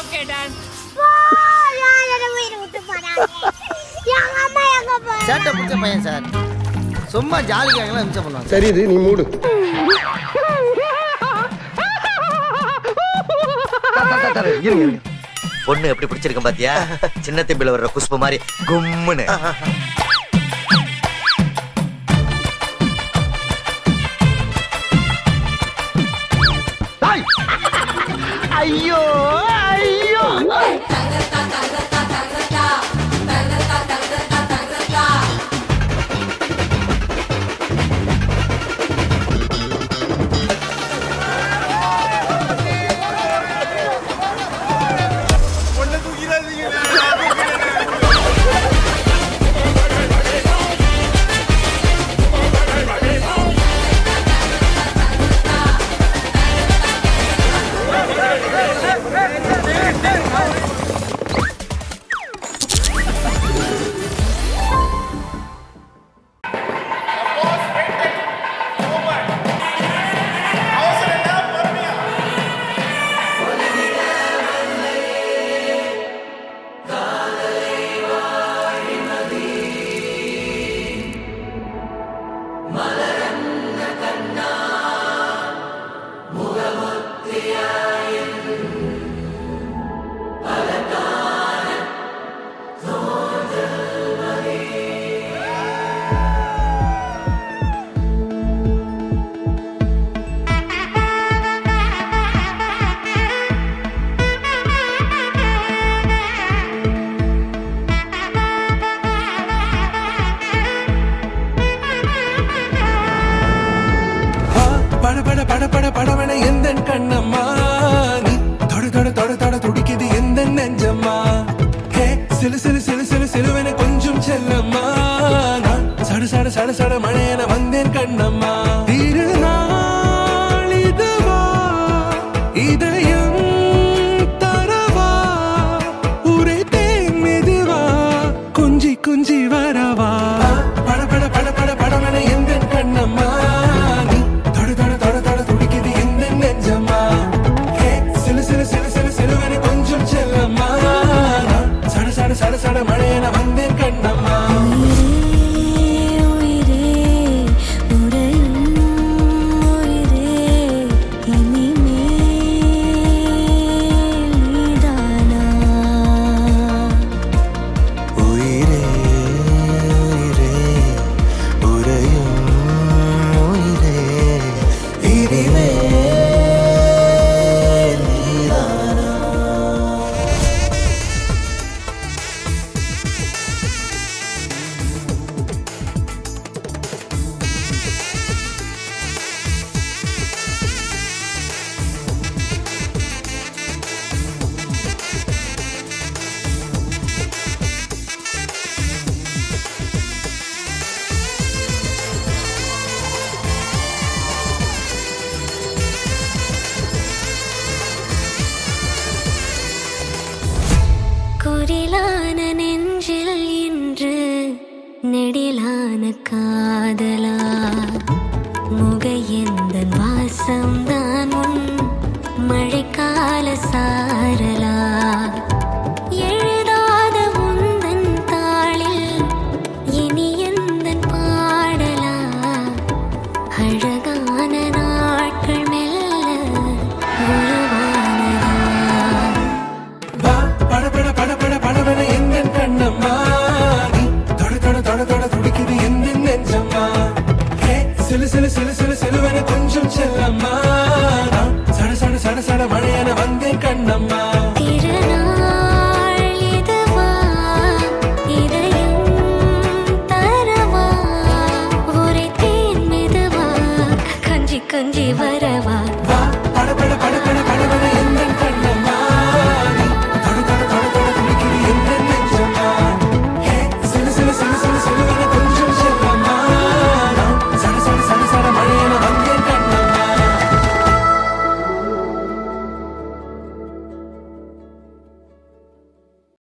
Okay done. சேட்டை பிடிச்ச பையன் சார். சும்மா ஜாலிக்காகலாம் இம்சம் பண்ணுவாங்க. சரி இது நீ மூடு. பொண்ணு எப்படி பிடிச்சிருக்கேன் பாத்தியா? சின்ன தம்பில வர்ற குஷ்பு மாதிரி கும்முன்னு. ஐயோ ஐயோ படவன எந்த கண்ணம்மா நீ தொட தொட தொட தொட துடிக்குது எந்த நெஞ்சம்மா ஹே சிலு சிலு சிலு சிலு சிலுவன கொஞ்சம் செல்லம்மா நான் சட சட சட சட மழையன வந்தேன் கண்ணம்மா திருநாள் இதுவா இதயம் தரவா ஊரே தேன் மெதுவா குஞ்சி குஞ்சி வரவா பட பட பட பட படவன எந்த கண்ணம்மா சட சட மழையன வந்தேன் கண்ணம்மா குரிலான நெஞ்சில் இன்று நெடிலான காதலா முகையெந்தன் வாசம்தான் உன் மழைக்கால சாரலா எழுதாத உந்தன் தாளில் இனி எந்தன் பாடலா அழகான நாட்கள் மெல்ல உருவானதா பட பட பட படவன எந்த கண்ணம்மா நீ தொட தொட தொட தொட துடிக்குது எந்த நெஞ்சம்மா ஹே சிலு சிலு சிலு சிலு சிலுவன கொஞ்சம் செல்லம்மா நான் சட சட சட சட மழையன வந்தேன் கண்ணம்மா திருநாள் இதுவா இதயம் தரவா ஒரே தேன் மெதுவா கஞ்சி கஞ்சி வர